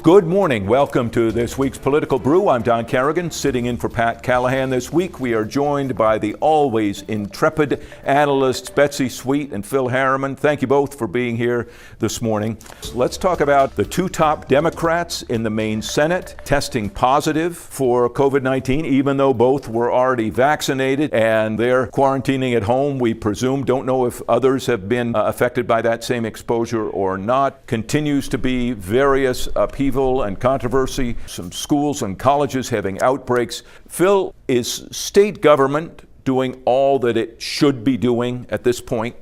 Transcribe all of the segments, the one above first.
Good morning. Welcome to this week's Political Brew. I'm Don Kerrigan, sitting in for Pat Callahan this week. We are joined by the always intrepid analysts Betsy Sweet and Phil Harriman. Thank you both for being here this morning. Let's talk about the two top Democrats in the Maine Senate testing positive for COVID-19, even though both were already vaccinated and they're quarantining at home. We presume, don't know if others have been affected by that same exposure or not. Continues to be various upheaval and controversy, some schools and colleges having outbreaks. Phil, is state government doing all that it should be doing at this point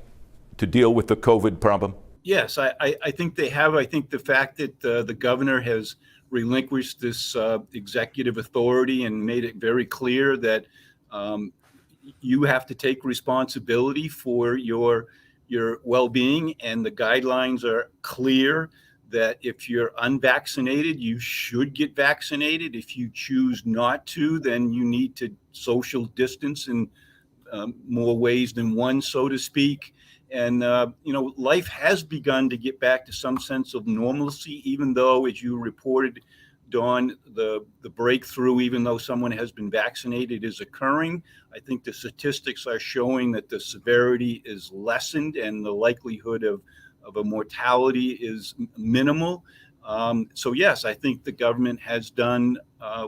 to deal with the COVID problem? Yes, I think they have. I think the fact that the governor has relinquished this executive authority and made it very clear that you have to take responsibility for your well-being, and the guidelines are clear that if you're unvaccinated, you should get vaccinated. If you choose not to, then you need to social distance in more ways than one, so to speak. And, life has begun to get back to some sense of normalcy, even though, as you reported, Dawn, the breakthrough, even though someone has been vaccinated, is occurring. I think the statistics are showing that the severity is lessened and the likelihood of a mortality is minimal. So yes, I think the government has done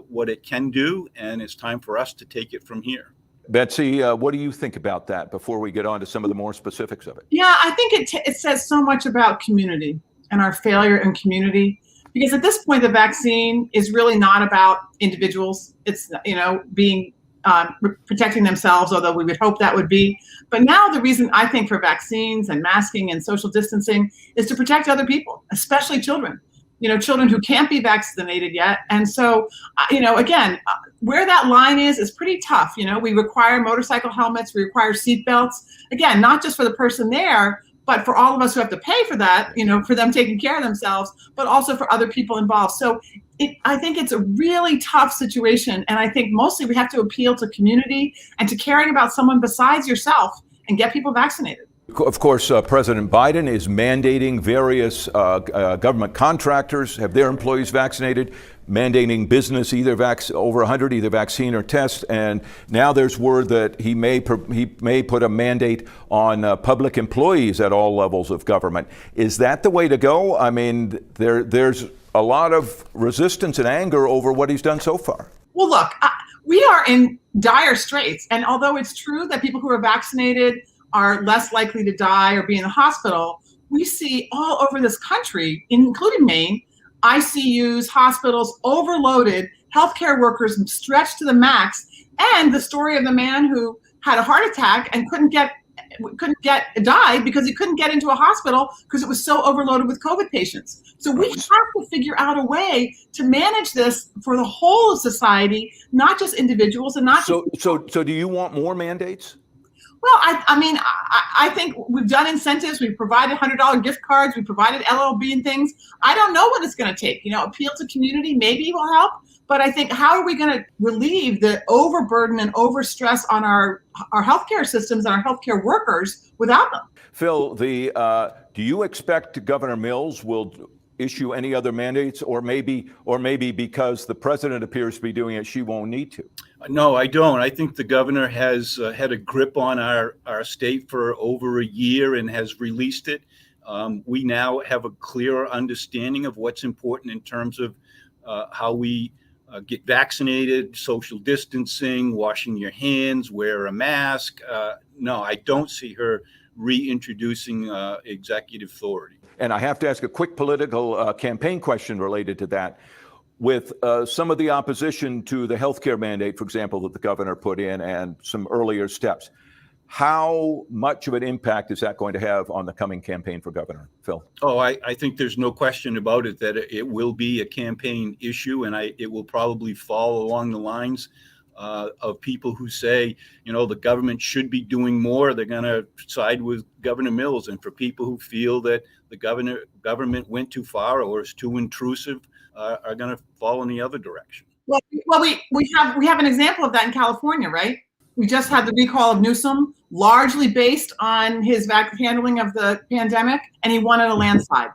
what it can do, and it's time for us to take it from here. Betsy, what do you think about that before we get on to some of the more specifics of it? Yeah, I think it says so much about community and our failure in community, because at this point, the vaccine is really not about individuals. It's, being protecting themselves, although we would hope that would be. But now the reason I think for vaccines and masking and social distancing is to protect other people, especially children, children who can't be vaccinated yet. And so, again, where that line is pretty tough. We require motorcycle helmets, we require seatbelts, again, not just for the person there, but for all of us who have to pay for that, for them taking care of themselves, but also for other people involved. So I think it's a really tough situation. And I think mostly we have to appeal to community and to caring about someone besides yourself and get people vaccinated. Of course, President Biden is mandating various government contractors have their employees vaccinated, mandating business over 100 either vaccine or test, and now there's word that he may put a mandate on public employees at all levels of government. Is that the way to go? I mean, there's a lot of resistance and anger over what he's done so far. Well, look, we are in dire straits, and although it's true that people who are vaccinated are less likely to die or be in the hospital, we see all over this country, including Maine, ICUs, hospitals overloaded, healthcare workers stretched to the max, and the story of the man who had a heart attack and died because he couldn't get into a hospital because it was so overloaded with COVID patients. So we have to figure out a way to manage this for the whole of society, not just individuals and not. So do you want more mandates? Well, I think we've done incentives. We've provided $100 gift cards. We provided LLB and things. I don't know what it's going to take. Appeal to community maybe will help. But I think, how are we going to relieve the overburden and overstress on our healthcare systems and our healthcare workers without them? Phil, do you expect Governor Mills will issue any other mandates, or maybe because the president appears to be doing it, she won't need to? No, I don't. I think the governor has had a grip on our state for over a year and has released it. We now have a clearer understanding of what's important in terms of how we get vaccinated, social distancing, washing your hands, wear a mask. No, I don't see her reintroducing executive authority. And I have to ask a quick political campaign question related to that. With some of the opposition to the healthcare mandate, for example, that the governor put in and some earlier steps, how much of an impact is that going to have on the coming campaign for governor, Phil? Oh, I think there's no question about it that it will be a campaign issue, and it will probably fall along the lines of people who say, the government should be doing more. They're going to side with Governor Mills. And for people who feel that the government went too far or is too intrusive, are going to fall in the other direction. Well, we have an example of that in California, right? We just had the recall of Newsom, largely based on his handling of the pandemic, and he won in a landslide.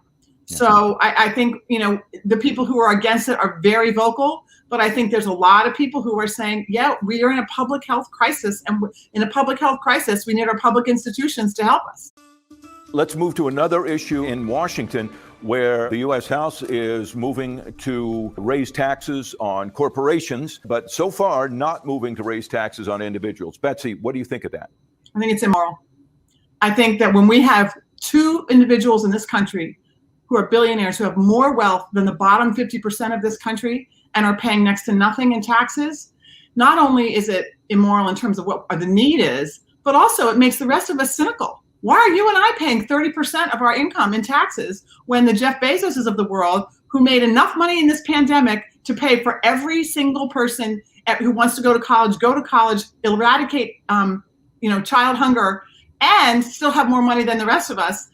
So I think, the people who are against it are very vocal, but I think there's a lot of people who are saying, yeah, we are in a public health crisis, and in a public health crisis, we need our public institutions to help us. Let's move to another issue in Washington, where the U.S. House is moving to raise taxes on corporations, but so far not moving to raise taxes on individuals. Betsy, what do you think of that? I think it's immoral. I think that when we have two individuals in this country who are billionaires, who have more wealth than the bottom 50% of this country and are paying next to nothing in taxes, not only is it immoral in terms of what the need is, but also it makes the rest of us cynical. Why are you and I paying 30% of our income in taxes when the Jeff Bezoses of the world, who made enough money in this pandemic to pay for every single person who wants to go to college, eradicate child hunger, and still have more money than the rest of us,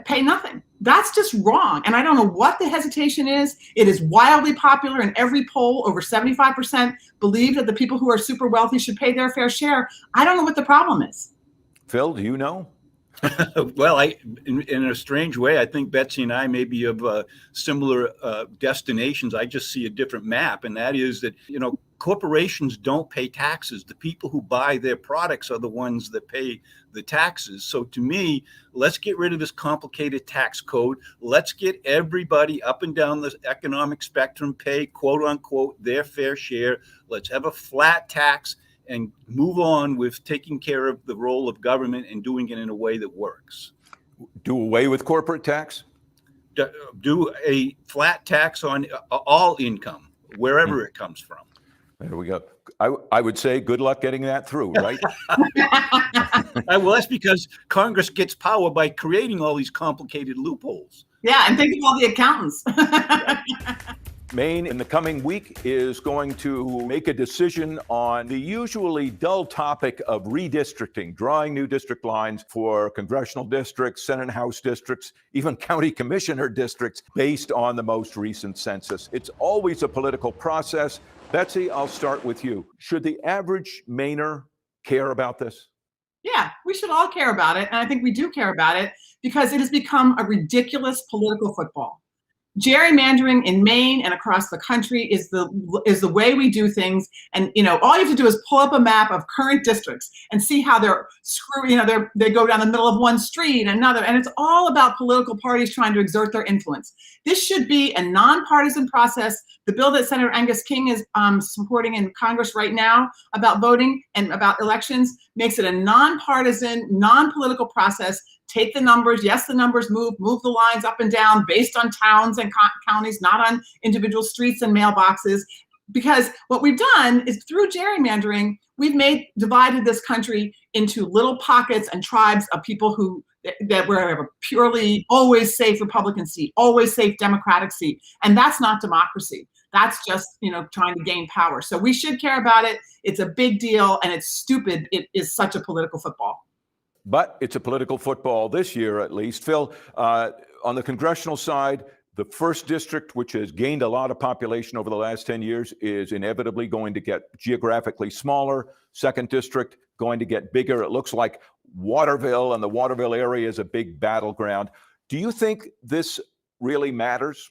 pay nothing? That's just wrong. And I don't know what the hesitation is. It is wildly popular in every poll. Over 75% believe that the people who are super wealthy should pay their fair share. I don't know what the problem is. Phil, do you know? Well, in a strange way, I think Betsy and I may be of similar destinations. I just see a different map, and that is that, corporations don't pay taxes. The people who buy their products are the ones that pay the taxes. So to me, let's get rid of this complicated tax code. Let's get everybody up and down the economic spectrum pay, quote unquote, their fair share. Let's have a flat tax and move on with taking care of the role of government and doing it in a way that works. Do away with corporate tax? Do a flat tax on all income, wherever it comes from. There we go. I would say good luck getting that through, right? Well, that's because Congress gets power by creating all these complicated loopholes. Yeah, and think of all the accountants. Maine, in the coming week, is going to make a decision on the usually dull topic of redistricting, drawing new district lines for congressional districts, Senate and House districts, even county commissioner districts, based on the most recent census. It's always a political process. Betsy, I'll start with you. Should the average Mainer care about this? Yeah, we should all care about it. And I think we do care about it because it has become a ridiculous political football. Gerrymandering in Maine and across the country is the way we do things. And all you have to do is pull up a map of current districts and see how they're they go down the middle of one street and another, and it's all about political parties trying to exert their influence. This should be a nonpartisan process. The bill that Senator Angus King is supporting in Congress right now about voting and about elections makes it a nonpartisan, non-political process. Take the numbers. Yes, the numbers move the lines up and down based on towns and counties, not on individual streets and mailboxes. Because what we've done is through gerrymandering, we've divided this country into little pockets and tribes of people that were a purely always safe Republican seat, always safe Democratic seat. And that's not democracy. That's just, trying to gain power. So we should care about it. It's a big deal and it's stupid. It is such a political football. But it's a political football this year, at least. Phil, on the congressional side, the first district, which has gained a lot of population over the last 10 years, is inevitably going to get geographically smaller. Second district going to get bigger. It looks like Waterville and the Waterville area is a big battleground. Do you think this really matters?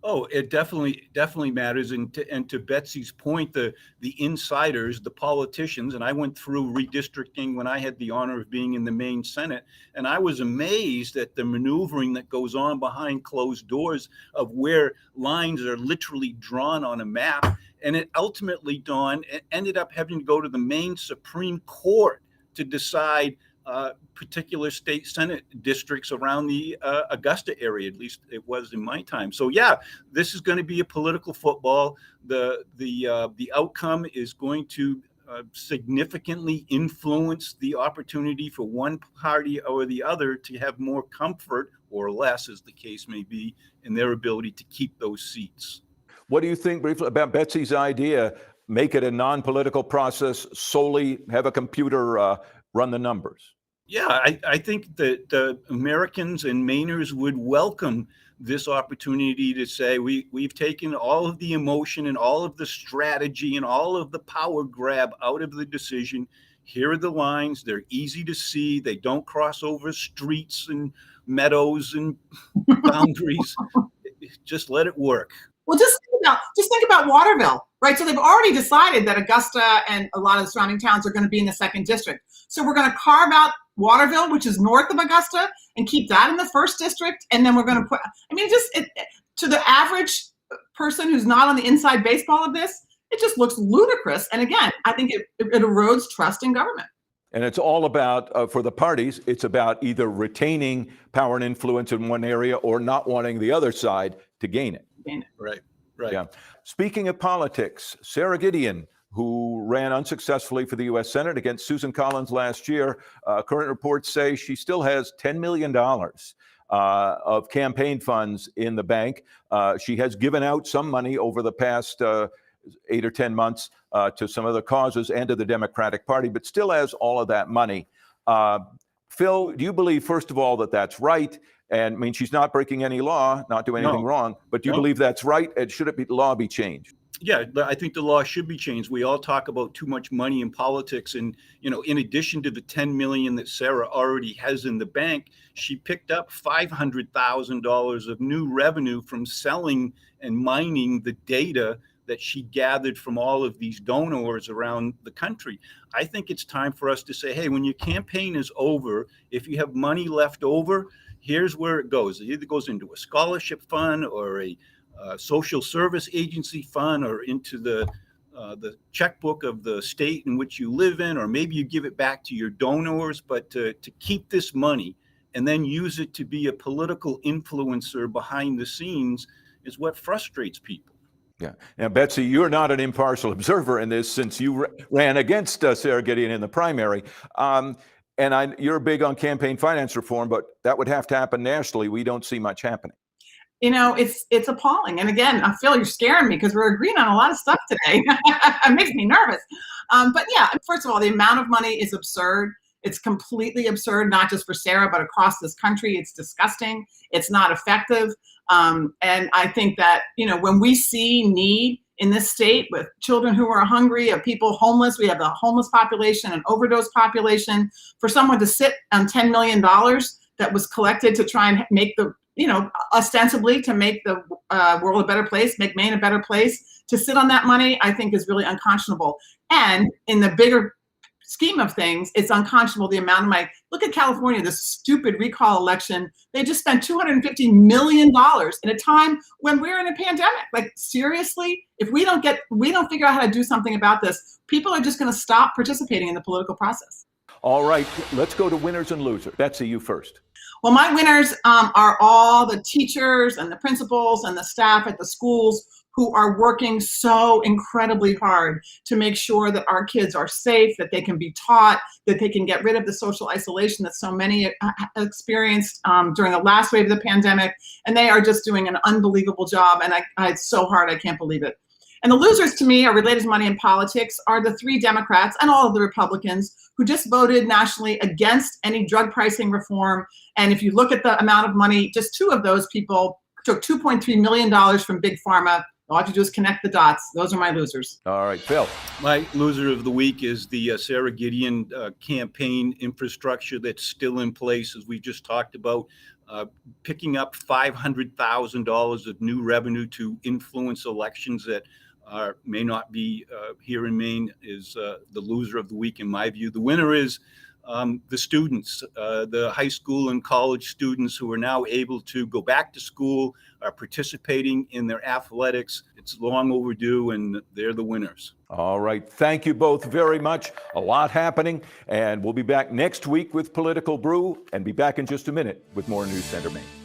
Oh, it definitely matters. And to Betsy's point, the insiders, the politicians, and I went through redistricting when I had the honor of being in the Maine Senate, and I was amazed at the maneuvering that goes on behind closed doors of where lines are literally drawn on a map. And it ultimately, Dawn, ended up having to go to the Maine Supreme Court to decide particular state Senate districts around the Augusta area. At least it was in my time. So yeah, this is going to be a political football. The outcome is going to significantly influence the opportunity for one party or the other to have more comfort or less, as the case may be, in their ability to keep those seats. What do you think briefly about Betsy's idea? Make it a non-political process, solely have a computer run the numbers. Yeah, I think that the Americans and Mainers would welcome this opportunity to say we've taken all of the emotion and all of the strategy and all of the power grab out of the decision. here are the lines. They're easy to see. They don't cross over streets and meadows and boundaries. Just let it work. Well, just think about Waterville, right? So they've already decided that Augusta and a lot of the surrounding towns are going to be in the 2nd district. So we're going to carve out Waterville, which is north of Augusta, and keep that in the 1st district. And then we're going to put, I mean, to the average person who's not on the inside baseball of this, it just looks ludicrous. And again, I think it erodes trust in government. And it's all about, for the parties, it's about either retaining power and influence in one area or not wanting the other side to gain it. Right. Yeah. Speaking of politics, Sarah Gideon, who ran unsuccessfully for the U.S. Senate against Susan Collins last year, current reports say she still has $10 million of campaign funds in the bank. She has given out some money over the past 8 or 10 months to some other causes and to the Democratic Party, but still has all of that money. Phil, do you believe, first of all, that that's right? And I mean, she's not breaking any law, not doing anything wrong, but do you believe that's right? And should the law be changed? Yeah, I think the law should be changed. We all talk about too much money in politics. And, in addition to the $10 million that Sarah already has in the bank, she picked up $500,000 of new revenue from selling and mining the data that she gathered from all of these donors around the country. I think it's time for us to say, hey, when your campaign is over, if you have money left over, here's where it goes. It either goes into a scholarship fund or a social service agency fund or into the checkbook of the state in which you live in, or maybe you give it back to your donors, but to keep this money and then use it to be a political influencer behind the scenes is what frustrates people. Yeah. Now, Betsy, you're not an impartial observer in this since you ran against Sarah Gideon in the primary. You're big on campaign finance reform, but that would have to happen nationally. We don't see much happening. It's appalling. And again, I feel you're scaring me because we're agreeing on a lot of stuff today. It makes me nervous. But yeah, first of all, the amount of money is absurd. It's completely absurd, not just for Sarah, but across this country. It's disgusting. It's not effective. And I think that, when we see need in this state with children who are hungry, of people homeless, we have the homeless population and overdose population, for someone to sit on $10 million that was collected to try and make ostensibly to make the world a better place, make Maine a better place, to sit on that money, I think is really unconscionable. And in the bigger scheme of things, it's unconscionable the amount of money. Look at California, this stupid recall election. They just spent $250 million in a time when we're in a pandemic. Like, seriously, if we don't figure out how to do something about this, people are just going to stop participating in the political process. All right, let's go to winners and losers. Betsy, you first. Well, my winners are all the teachers and the principals and the staff at the schools who are working so incredibly hard to make sure that our kids are safe, that they can be taught, that they can get rid of the social isolation that so many experienced during the last wave of the pandemic. And they are just doing an unbelievable job. And it's so hard, I can't believe it. And the losers, to me, are related to money in politics, are the 3 Democrats and all of the Republicans who just voted nationally against any drug pricing reform. And if you look at the amount of money, just 2 of those people took $2.3 million from Big Pharma. All I have to do is connect the dots. Those are my losers. All right, Phil. My loser of the week is the Sarah Gideon campaign infrastructure that's still in place, as we just talked about. Picking up $500,000 of new revenue to influence elections that may not be here in Maine is the loser of the week, in my view. The winner is the students, the high school and college students who are now able to go back to school, are participating in their athletics. It's long overdue, and they're the winners. All right. Thank you both very much. A lot happening, and we'll be back next week with Political Brew, and be back in just a minute with more News Center Maine.